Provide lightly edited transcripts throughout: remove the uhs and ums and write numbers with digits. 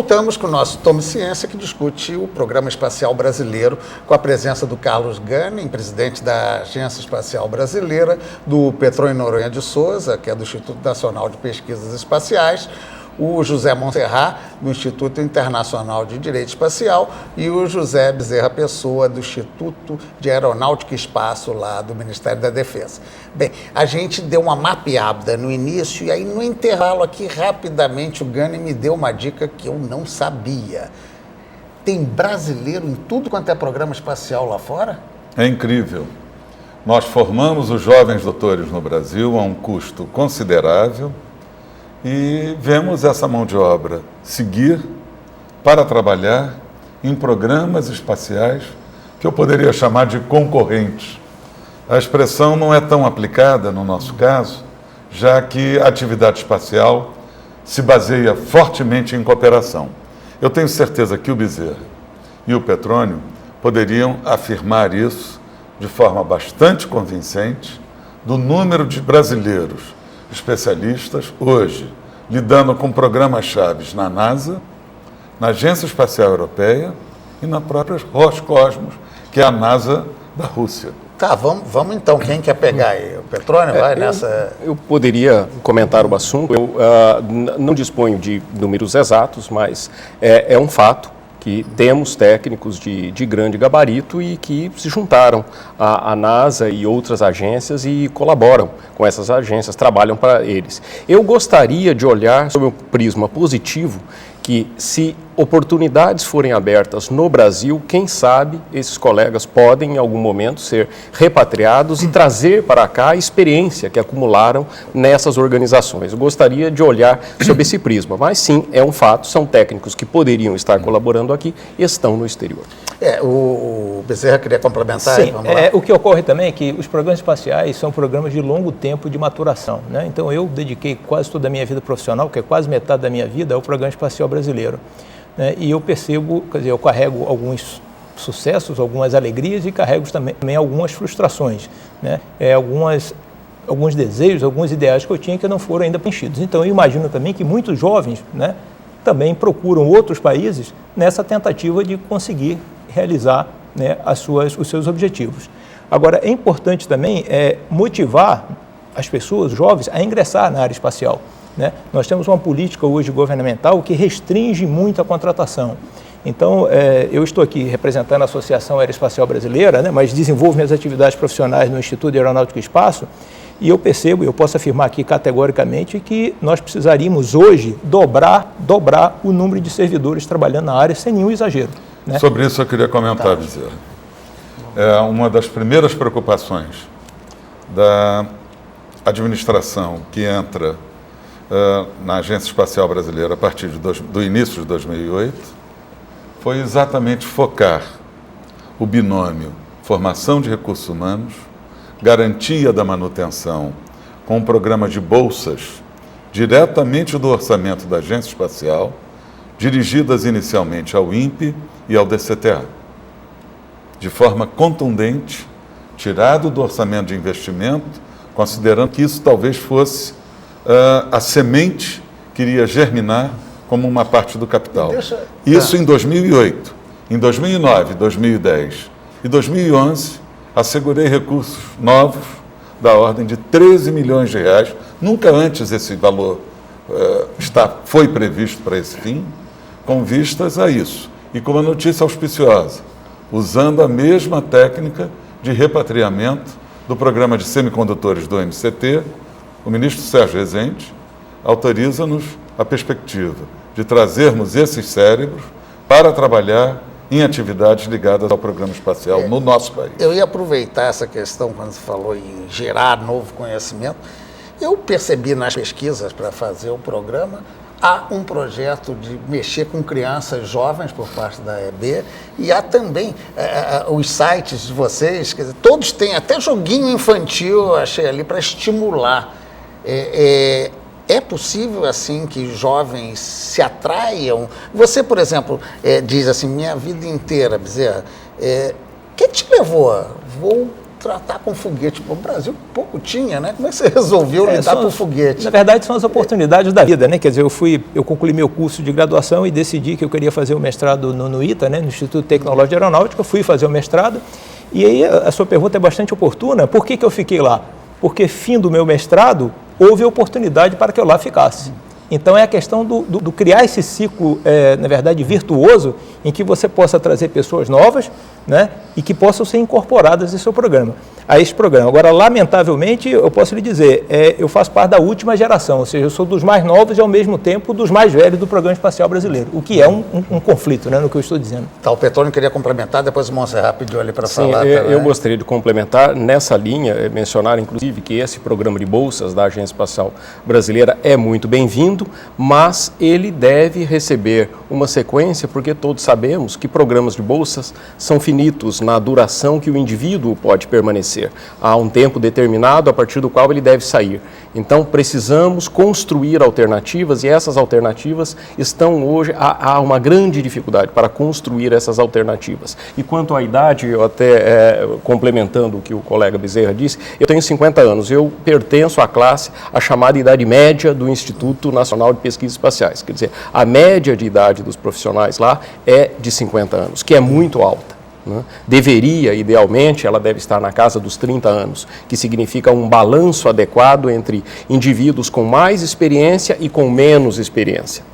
voltamos com o nosso Tome Ciência, que discute o Programa Espacial Brasileiro, com a presença do Carlos Gunning, presidente da Agência Espacial Brasileira, do Petrônio Noronha de Souza, que é do Instituto Nacional de Pesquisas Espaciais, o José Monserrat, do Instituto Internacional de Direito Espacial, e o José Bezerra Pessoa, do Instituto de Aeronáutica e Espaço, lá do Ministério da Defesa. Bem, a gente deu uma mapeada no início, e aí no intervalo aqui, rapidamente, o Gunning me deu uma dica que eu não sabia. Tem brasileiro em tudo quanto é programa espacial lá fora? É incrível. Nós formamos os jovens doutores no Brasil a um custo considerável, e vemos essa mão de obra seguir para trabalhar em programas espaciais que eu poderia chamar de concorrentes. A expressão não é tão aplicada no nosso caso, já que a atividade espacial se baseia fortemente em cooperação. Eu tenho certeza que o Bezerra e o Petrônio poderiam afirmar isso de forma bastante convincente do número de brasileiros especialistas hoje lidando com programas-chave na NASA, na Agência Espacial Europeia e na própria Roscosmos, que é a NASA da Rússia. Tá, vamos então. Quem quer pegar aí? O Petrônio vai nessa... Eu poderia comentar o assunto. Eu não disponho de números exatos, mas é um fato que temos técnicos de grande gabarito e que se juntaram à NASA e outras agências e colaboram com essas agências, trabalham para eles. Eu gostaria de olhar sob um prisma positivo que, se oportunidades forem abertas no Brasil, quem sabe esses colegas podem, em algum momento, ser repatriados e trazer para cá a experiência que acumularam nessas organizações. Eu gostaria de olhar sob esse prisma, mas sim, é um fato, são técnicos que poderiam estar colaborando aqui e estão no exterior. O Bezerra queria complementar? Sim, o que ocorre também é que os programas espaciais são programas de longo tempo de maturação, né? Então eu dediquei quase toda a minha vida profissional, que é quase metade da minha vida, ao Programa Espacial Brasileiro. E eu percebo, quer dizer, eu carrego alguns sucessos, algumas alegrias e carrego também algumas frustrações, né? Alguns desejos, alguns ideais que eu tinha que não foram ainda preenchidos. Então eu imagino também que muitos jovens, né, também procuram outros países nessa tentativa de conseguir realizar, né, os seus objetivos. Agora, é importante também motivar as pessoas, os jovens, a ingressar na área espacial, né? Nós temos uma política hoje governamental que restringe muito a contratação. Então, eu estou aqui representando a Associação Aeroespacial Brasileira, né, mas desenvolvo minhas atividades profissionais no Instituto de Aeronáutica e Espaço, e eu percebo, eu posso afirmar aqui categoricamente, que nós precisaríamos hoje dobrar o número de servidores trabalhando na área sem nenhum exagero, né? Sobre isso eu queria comentar, Bezerra. Uma das primeiras preocupações da administração que entra na Agência Espacial Brasileira a partir do início de 2008 foi exatamente focar o binômio formação de recursos humanos, garantia da manutenção com um programa de bolsas diretamente do orçamento da Agência Espacial, dirigidas inicialmente ao INPE e ao DCTA. De forma contundente, tirado do orçamento de investimento, considerando que isso talvez fosse a semente que iria germinar como uma parte do capital. Isso em 2008. Em 2009, 2010 e 2011, assegurei recursos novos da ordem de 13 milhões de reais. Nunca antes esse valor foi previsto para esse fim, com vistas a isso. E com uma notícia auspiciosa, usando a mesma técnica de repatriamento do programa de semicondutores do MCT, o ministro Sérgio Rezende autoriza-nos a perspectiva de trazermos esses cérebros para trabalhar em atividades ligadas ao programa espacial no nosso país. Eu ia aproveitar essa questão quando você falou em gerar novo conhecimento. Eu percebi nas pesquisas para fazer o programa, há um projeto de mexer com crianças jovens por parte da EB e há também os sites de vocês, quer dizer, todos têm até joguinho infantil, achei ali, para estimular. É possível, assim, que jovens se atraiam? Você, por exemplo, diz assim, minha vida inteira, Bezerra, o que te levou? Vou tratar com foguete. O Brasil pouco tinha, né? Como é que você resolveu lidar com foguete? Na verdade, são as oportunidades da vida, né? Quer dizer, eu concluí meu curso de graduação e decidi que eu queria fazer o mestrado no ITA, né? No Instituto Tecnológico de Aeronáutica, fui fazer o mestrado. E aí a sua pergunta é bastante oportuna. Por que eu fiquei lá? Porque, fim do meu mestrado, houve oportunidade para que eu lá ficasse. Então, é a questão do criar esse ciclo, na verdade, virtuoso, em que você possa trazer pessoas novas, né, e que possam ser incorporadas a esse programa. Agora, lamentavelmente, eu posso lhe dizer, eu faço parte da última geração, ou seja, eu sou dos mais novos e, ao mesmo tempo, dos mais velhos do Programa Espacial Brasileiro, o que é um conflito, né, no que eu estou dizendo. Tá, o Petrônio queria complementar, depois o Monserrat pediu ali para falar. Eu gostaria de complementar nessa linha, mencionar, inclusive, que esse programa de bolsas da Agência Espacial Brasileira é muito bem-vindo, mas ele deve receber uma sequência, porque todos sabemos que programas de bolsas são finitos na duração que o indivíduo pode permanecer. Há um tempo determinado a partir do qual ele deve sair. Então, precisamos construir alternativas e essas alternativas estão hoje, há uma grande dificuldade para construir essas alternativas. E quanto à idade, eu até complementando o que o colega Bezerra disse, eu tenho 50 anos, eu pertenço à classe, a chamada idade média do Instituto Nacional de Pesquisas Espaciais. Quer dizer, a média de idade dos profissionais lá é de 50 anos, que é muito alta. Deveria, idealmente, ela deve estar na casa dos 30 anos, que significa um balanço adequado entre indivíduos com mais experiência e com menos experiência.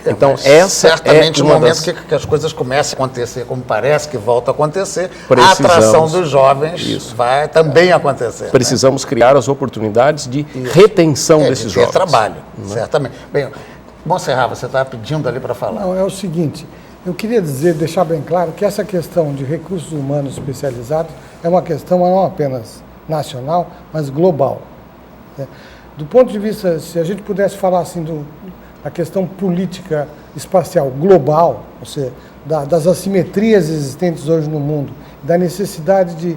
Então, essa certamente é no uma momento das... que as coisas começam a acontecer, como parece que volta a acontecer, a atração dos jovens vai também acontecer. Precisamos criar as oportunidades de retenção desses jovens. Trabalho, certamente. Bem, Monserrat, você estava pedindo ali para falar. Não, é o seguinte... Eu queria deixar bem claro que essa questão de recursos humanos especializados é uma questão não apenas nacional, mas global. Do ponto de vista, se a gente pudesse falar assim da questão política espacial global, ou seja, das assimetrias existentes hoje no mundo, da necessidade de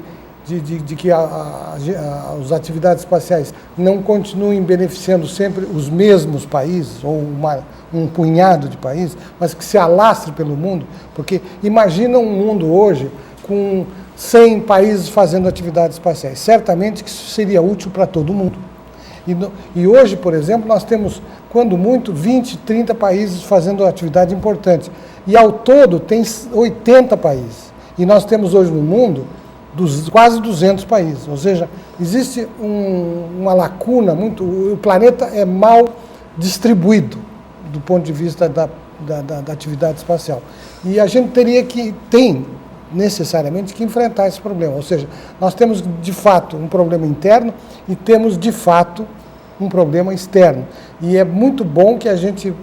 que as atividades espaciais não continuem beneficiando sempre os mesmos países, ou um punhado de países, mas que se alastre pelo mundo, porque imagina um mundo hoje com 100 países fazendo atividades espaciais. Certamente que isso seria útil para todo mundo. E hoje, por exemplo, nós temos, quando muito, 20, 30 países fazendo atividade importante. E ao todo tem 80 países. E nós temos hoje no mundo quase 200 países. Ou seja, existe uma lacuna, o planeta é mal distribuído do ponto de vista da atividade espacial. E a gente tem necessariamente que enfrentar esse problema. Ou seja, nós temos de fato um problema interno e temos de fato um problema externo. E é muito bom que a gente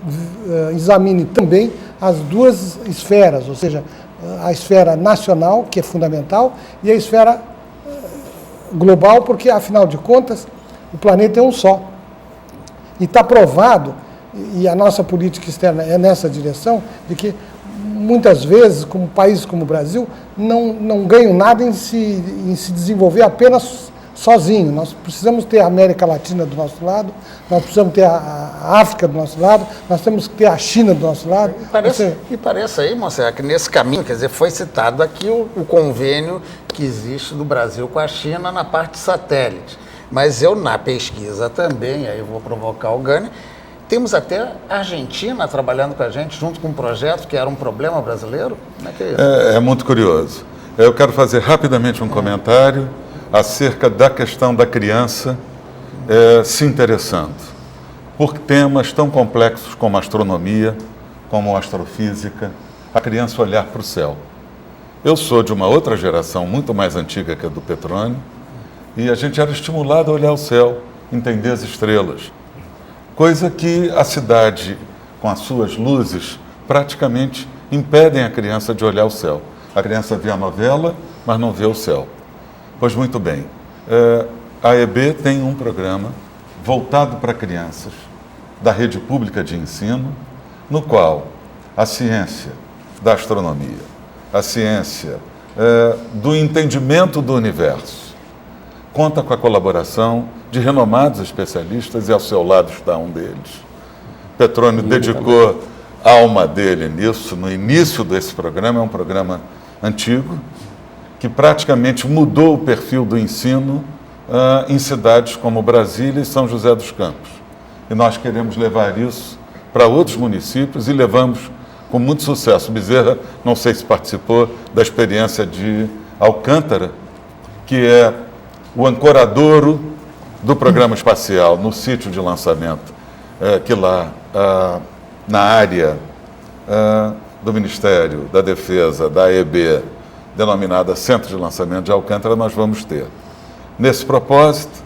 examine também as duas esferas, ou seja, a esfera nacional, que é fundamental, e a esfera global, porque, afinal de contas, o planeta é um só. E está provado, e a nossa política externa é nessa direção, de que, muitas vezes, como países como o Brasil, não ganham nada em se desenvolver apenas sozinho. Nós precisamos ter a América Latina do nosso lado, nós precisamos ter a África do nosso lado, nós temos que ter a China do nosso lado. E parece aí, Monserrat, que nesse caminho, quer dizer, foi citado aqui o convênio que existe do Brasil com a China na parte de satélite. Mas eu, na pesquisa também, aí eu vou provocar o Gani, temos até a Argentina trabalhando com a gente, junto com um projeto que era um problema brasileiro. Como é que é isso? É muito curioso. Eu quero fazer rapidamente um comentário acerca da questão da criança se interessando por temas tão complexos como astronomia, como astrofísica, a criança olhar para o céu. Eu sou de uma outra geração muito mais antiga que a do Petrônio, e a gente era estimulado a olhar o céu, entender as estrelas, coisa que a cidade, com as suas luzes, praticamente impedem a criança de olhar o céu. A criança vê a novela, mas não vê o céu. Pois muito bem, a EB tem um programa voltado para crianças da rede pública de ensino, no qual a ciência da astronomia, a ciência do entendimento do universo, conta com a colaboração de renomados especialistas e ao seu lado está um deles. Petrônio dedicou a alma dele nisso, no início desse programa, é um programa antigo, que praticamente mudou o perfil do ensino em cidades como Brasília e São José dos Campos. E nós queremos levar isso para outros municípios e levamos com muito sucesso. Bezerra, não sei se participou da experiência de Alcântara, que é o ancoradouro do programa espacial, no sítio de lançamento, que lá, na área do Ministério da Defesa, da AEB, denominada Centro de Lançamento de Alcântara, nós vamos ter. Nesse propósito,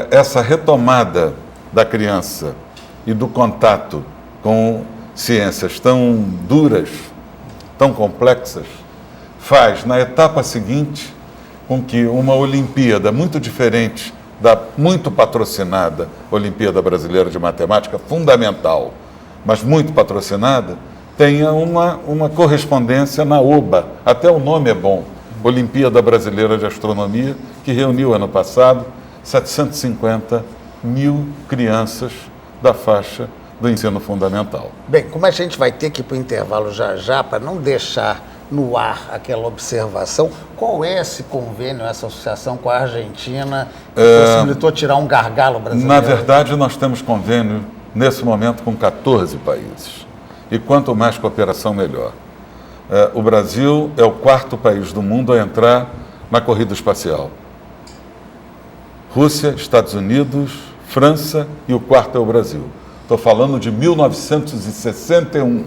essa retomada da criança e do contato com ciências tão duras, tão complexas, faz, na etapa seguinte, com que uma Olimpíada muito diferente da muito patrocinada Olimpíada Brasileira de Matemática, fundamental, mas muito patrocinada, tenha uma correspondência na OBA, até o nome é bom, Olimpíada Brasileira de Astronomia, que reuniu ano passado 750 mil crianças da faixa do ensino fundamental. Bem, como a gente vai ter que ir para o intervalo já já, para não deixar no ar aquela observação, qual é esse convênio, essa associação com a Argentina, que possibilitou tirar um gargalo brasileiro? Na verdade, nós temos convênio, nesse momento, com 14 países. E quanto mais cooperação, melhor. O Brasil é o 4º país do mundo a entrar na corrida espacial. Rússia, Estados Unidos, França e o 4º é o Brasil. Estou falando de 1961.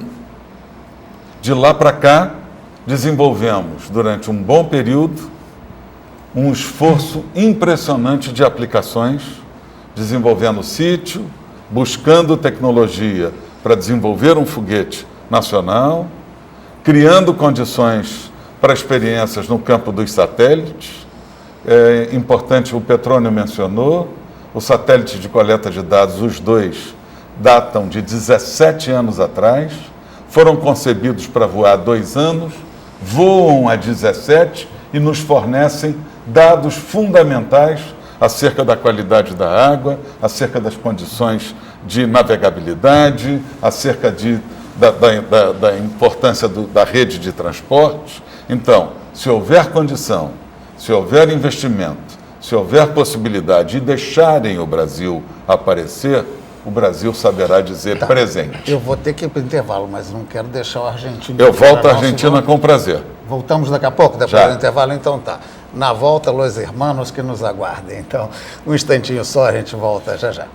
De lá para cá, desenvolvemos, durante um bom período, um esforço impressionante de aplicações, desenvolvendo sítio, buscando tecnologia para desenvolver um foguete nacional, criando condições para experiências no campo dos satélites. É importante, o Petrônio mencionou, o satélite de coleta de dados, os dois, datam de 17 anos atrás, foram concebidos para voar há 2 anos, voam há 17 e nos fornecem dados fundamentais acerca da qualidade da água, acerca das condições de navegabilidade, acerca da importância da rede de transportes. Então, se houver condição, se houver investimento, se houver possibilidade de deixarem o Brasil aparecer, o Brasil saberá dizer presente. Eu vou ter que ir para o intervalo, mas não quero deixar o argentino... Eu volto à Argentina com prazer. Voltamos daqui a pouco, depois Já. do intervalo? Então tá. Na volta, los hermanos que nos aguardem. Então, um instantinho só, a gente volta já já.